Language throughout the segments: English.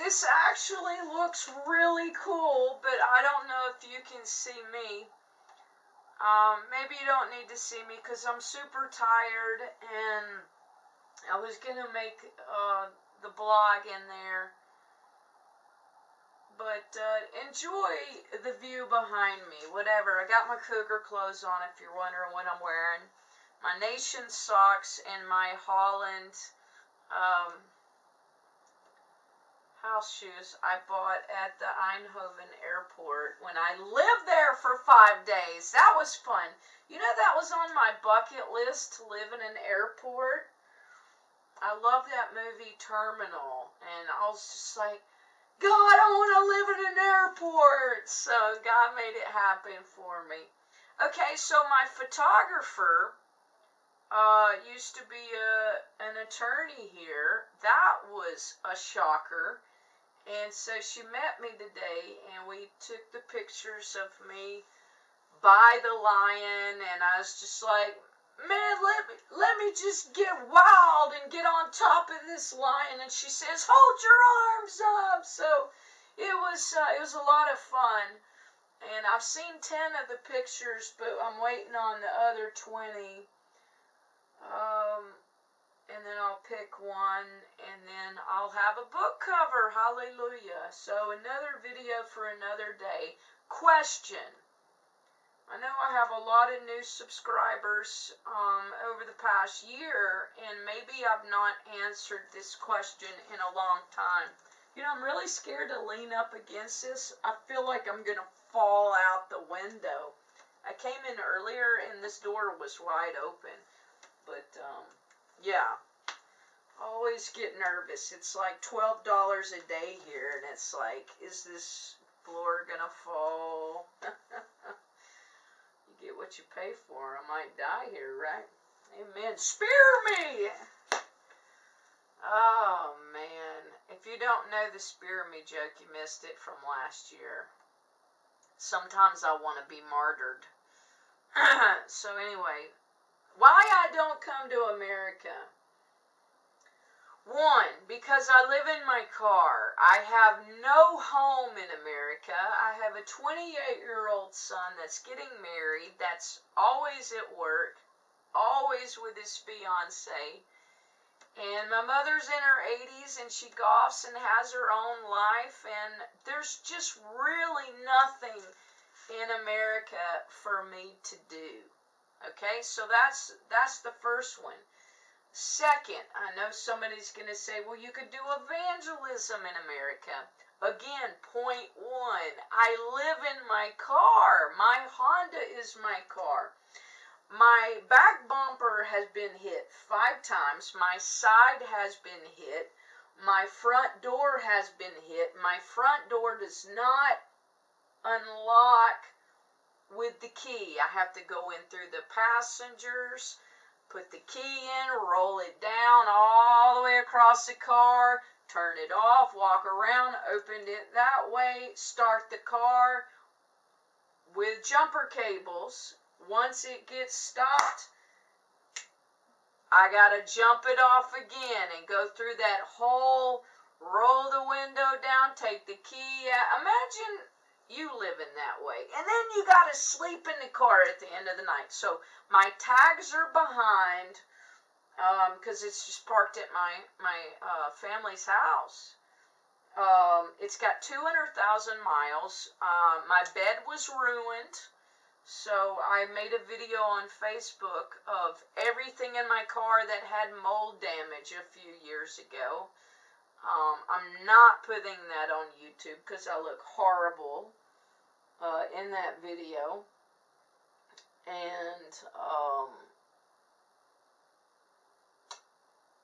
This actually looks really cool, but I don't know if you can see me. Maybe you don't need to see me because I'm super tired, and I was going to make the blog in there. But enjoy the view behind me, whatever. I got my cougar clothes on if you're wondering what I'm wearing. My Nation socks and my Holland house shoes I bought at the Eindhoven airport when I lived there for 5 days. That was fun. You know, that was on my bucket list, to live in an airport. I love that movie Terminal, and I was just like, God, I want to live in an airport. So God made it happen for me. Okay, so my photographer used to be an attorney here. That was a shocker. And so she met me today, and we took the pictures of me by the lion, and I was just like, man, let me just get wild and get on top of this lion. And she says, hold your arms up. So it was a lot of fun. And I've seen 10 of the pictures, but I'm waiting on the other 20. And then I'll pick one, and then I'll have a book cover. Hallelujah. So another video for another day. Question. I know I have a lot of new subscribers over the past year, and maybe I've not answered this question in a long time. You know, I'm really scared to lean up against this. I feel like I'm going to fall out the window. I came in earlier, and this door was wide open. But, yeah. Always get nervous. It's like $12 a day here, and it's like, is this floor going to fall? Get what you pay for. I might die here, right? Amen. Spear me! Oh, man. If you don't know the spear me joke, you missed it from last year. Sometimes I want to be martyred. So anyway, why I don't come to America. 1, because I live in my car. I have no home in America. I have a 28-year-old son that's getting married, that's always at work, always with his fiancée. And my mother's in her 80s, and she golfs and has her own life, and there's just really nothing in America for me to do. Okay, so that's the first one. Second, I know somebody's going to say, well, you could do evangelism in America. Again, point 1, I live in my car. My Honda is my car. My back bumper has been hit 5 times. My side has been hit. My front door has been hit. My front door does not unlock with the key. I have to go in through the passengers, put the key in, roll it down all the way across the car, turn it off, walk around, open it that way, start the car with jumper cables. Once it gets stopped, I gotta jump it off again and go through that whole, roll the window down, take the key out. Imagine you living that way. And then you got to sleep in the car at the end of the night. So my tags are behind because it's just parked at my family's house. It's got 200,000 miles. My bed was ruined. So I made a video on Facebook of everything in my car that had mold damage a few years ago. I'm not putting that on YouTube because I look horrible in that video. And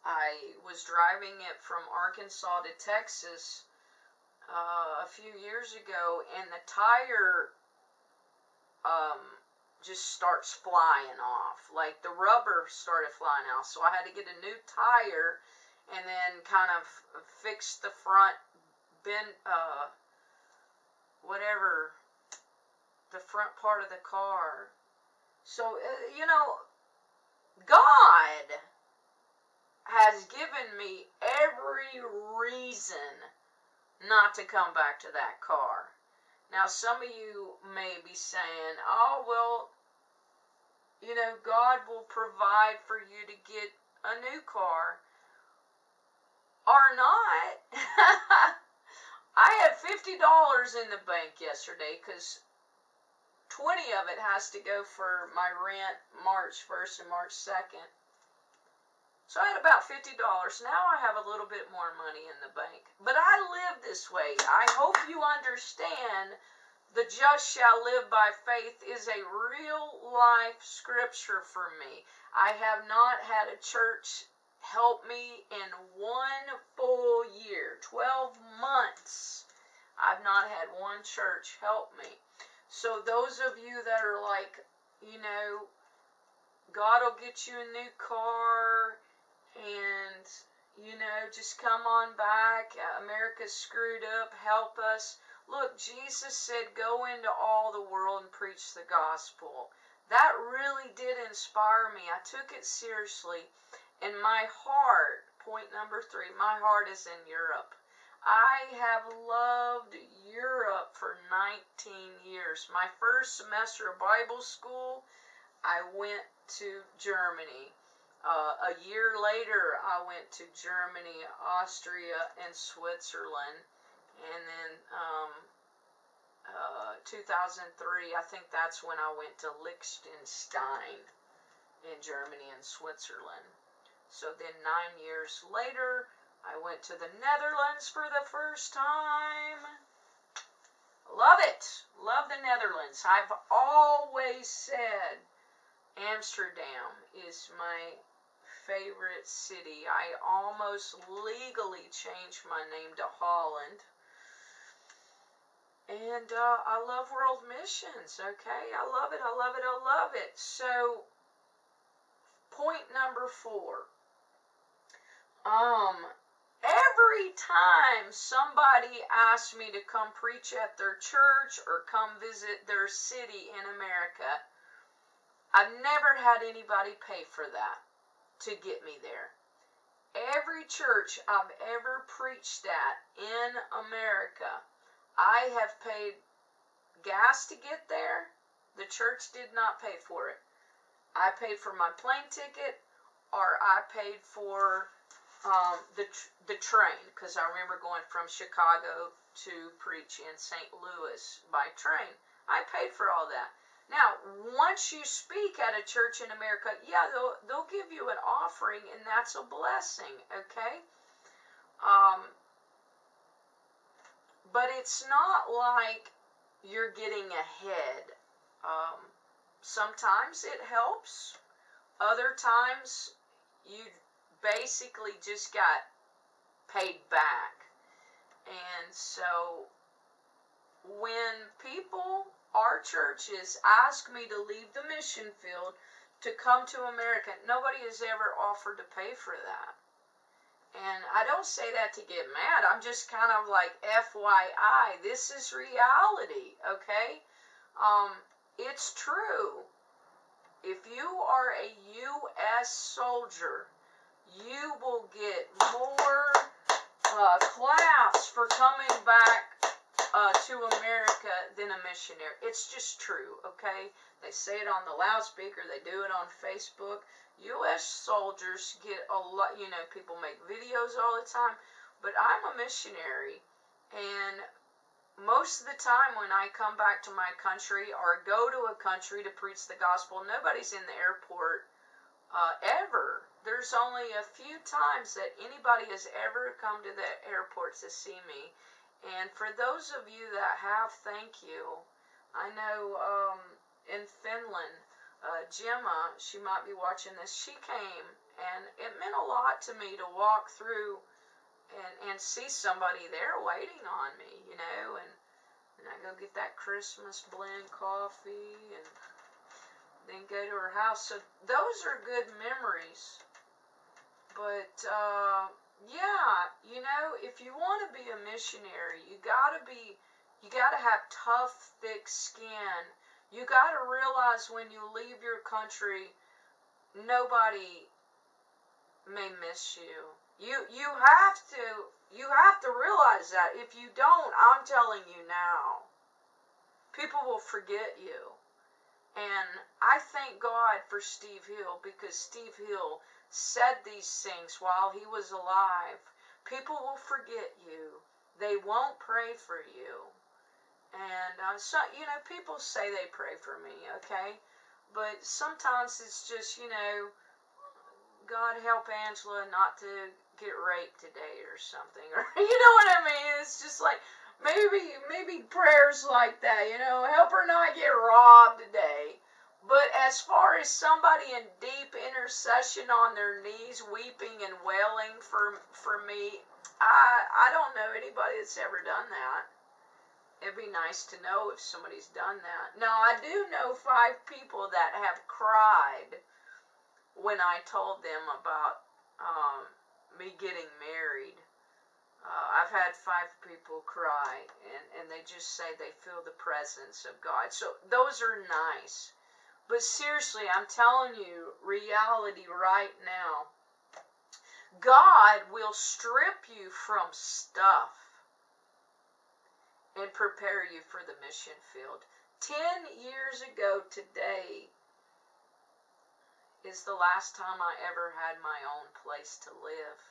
I was driving it from Arkansas to Texas a few years ago, and the tire just starts flying off. Like the rubber started flying off. So I had to get a new tire and then kind of fix the front whatever, the front part of the car. So, you know, God has given me every reason not to come back to that car. Now, some of you may be saying, oh, well, God will provide for you to get a new car. Or not. I had $50 in the bank yesterday because 20 of it has to go for my rent March 1st and March 2nd. So I had about $50. Now I have a little bit more money in the bank. But I live this way. I hope you understand the just shall live by faith is a real life scripture for me. I have not had a church help me in 1 full year, 12 months. I've not had one church help me. So those of you that are like, God will get you a new car and, just come on back. America's screwed up. Help us. Look, Jesus said, go into all the world and preach the gospel. That really did inspire me. I took it seriously. And my heart, point number 3, my heart is in Europe. I have loved Europe for 19 years. My first semester of Bible school, I went to Germany. A year later, I went to Germany, Austria, and Switzerland. And then 2003, I think that's when I went to Liechtenstein in Germany and Switzerland. So then 9 years later, I went to the Netherlands for the first time. Love it. Love the Netherlands. I've always said Amsterdam is my favorite city. I almost legally changed my name to Holland. And I love world missions, okay? I love it, I love it, I love it. So, point number 4. Every time somebody asks me to come preach at their church or come visit their city in America, I've never had anybody pay for that to get me there. Every church I've ever preached at in America, I have paid gas to get there. The church did not pay for it. I paid for my plane ticket, or I paid for the train, because I remember going from Chicago to preach in St. Louis by train. I paid for all that. Now, once you speak at a church in America, yeah, they'll give you an offering, and that's a blessing, okay? But it's not like you're getting ahead. Sometimes it helps. Other times, you basically just got paid back. And so, when people, our churches, ask me to leave the mission field to come to America, nobody has ever offered to pay for that. And I don't say that to get mad. I'm just kind of like, FYI, this is reality, okay? It's true. If you are a U.S. soldier, you will get more claps for coming back to America than a missionary. It's just true, okay? They say it on the loudspeaker. They do it on Facebook. U.S. soldiers get a lot, people make videos all the time, but I'm a missionary, and most of the time when I come back to my country or go to a country to preach the gospel, nobody's in the airport ever. There's only a few times that anybody has ever come to the airport to see me. And for those of you that have, thank you. I know in Finland, Gemma, she might be watching this, she came, and it meant a lot to me to walk through and see somebody there waiting on me, and I go get that Christmas blend coffee and then go to her house. So those are good memories. But if you want to be a missionary, you gotta have tough, thick skin. You gotta realize when you leave your country, nobody may miss you. You have to You have to realize that. If you don't, I'm telling you now, people will forget you. And I thank God for Steve Hill, because Steve Hill said these things while he was alive. People will forget you. They won't pray for you. And so, people say they pray for me, okay? But sometimes it's just, God help Angela not to get raped today or something. Or, you know what I mean? It's just like, maybe prayers like that, help her not get robbed today. But as far as somebody in deep intercession on their knees, weeping and wailing for me, I don't know anybody that's ever done that. It'd be nice to know if somebody's done that. Now, I do know 5 people that have cried when I told them about me getting married. I've had 5 people cry, and they just say they feel the presence of God. So those are nice. But seriously, I'm telling you, reality right now, God will strip you from stuff and prepare you for the mission field. 10 years ago today is the last time I ever had my own place to live.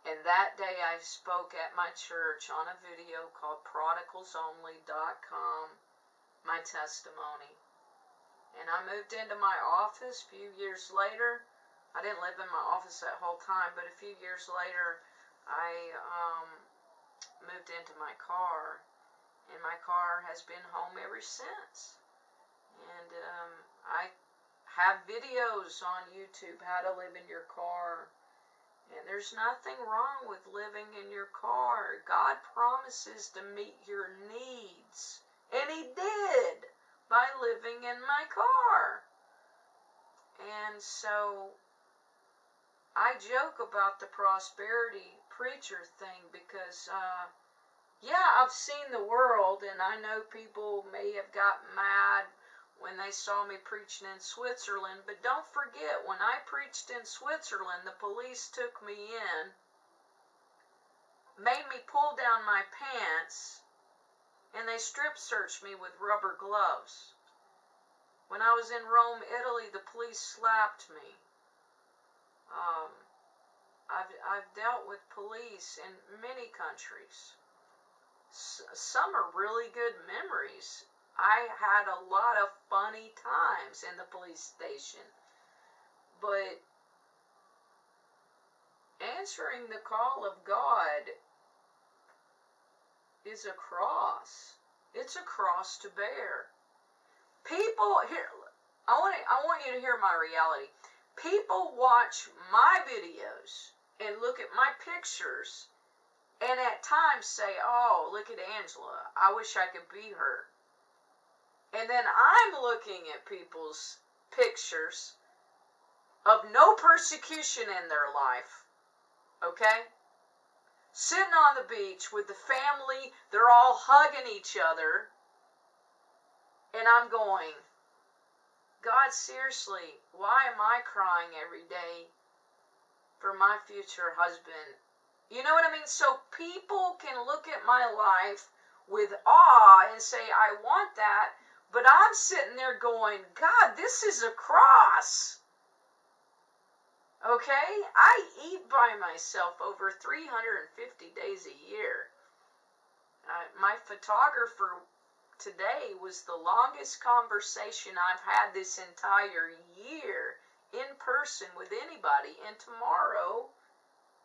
And that day I spoke at my church on a video called prodigalsonly.com, my testimony. And I moved into my office a few years later. I didn't live in my office that whole time, but a few years later, I moved into my car. And my car has been home ever since. And I have videos on YouTube, how to live in your car. And there's nothing wrong with living in your car. God promises to meet your needs. And He did by living in my car. And so I joke about the prosperity preacher thing because, I've seen the world, and I know people may have gotten mad when they saw me preaching in Switzerland, but don't forget, when I preached in Switzerland, the police took me in, made me pull down my pants, and they strip searched me with rubber gloves. When I was in Rome, Italy, the police slapped me. I've dealt with police in many countries. Some are really good memories. I had a lot of funny times in the police station. But answering the call of God is a cross. It's a cross to bear. People here, I want you to hear my reality. People watch my videos and look at my pictures and at times say, "Oh, look at Angela. I wish I could be her." And then I'm looking at people's pictures of no persecution in their life. Okay? Sitting on the beach with the family, they're all hugging each other. And I'm going, God, seriously, why am I crying every day for my future husband? You know what I mean? So people can look at my life with awe and say, I want that. But I'm sitting there going, God, this is a cross. Okay? I eat by myself over 350 days a year. My photographer today was the longest conversation I've had this entire year in person with anybody, and tomorrow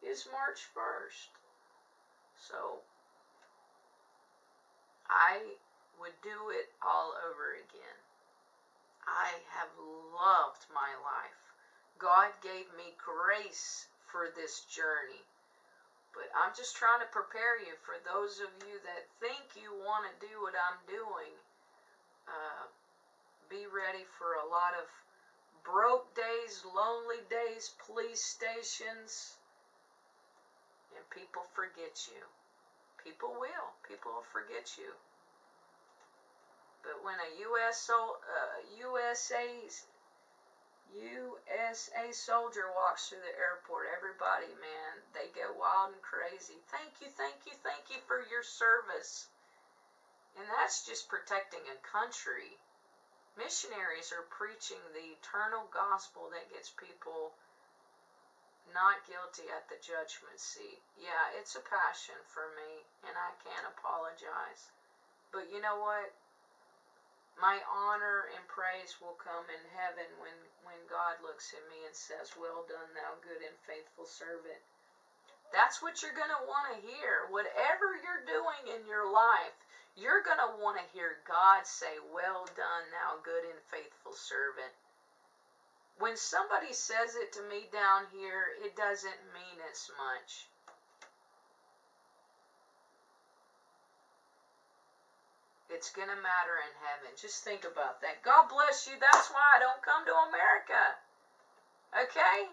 is March 1st. So I would do it all over again. I have loved my life. God gave me grace for this journey. But I'm just trying to prepare you for those of you that think you want to do what I'm doing. Be ready for a lot of broke days, lonely days, police stations, and people forget you. People will. People will forget you. But when a USA USA soldier walks through the airport. Everybody, man, they go wild and crazy. Thank you, thank you, thank you for your service. And that's just protecting a country. Missionaries are preaching the eternal gospel that gets people not guilty at the judgment seat. Yeah, it's a passion for me, and I can't apologize. But you know what? My honor and praise will come in heaven when God looks at me and says, well done, thou good and faithful servant. That's what you're going to want to hear. Whatever you're doing in your life, you're going to want to hear God say, well done, thou good and faithful servant. When somebody says it to me down here, it doesn't mean as much. It's going to matter in heaven. Just think about that. God bless you. That's why I don't come to America. Okay?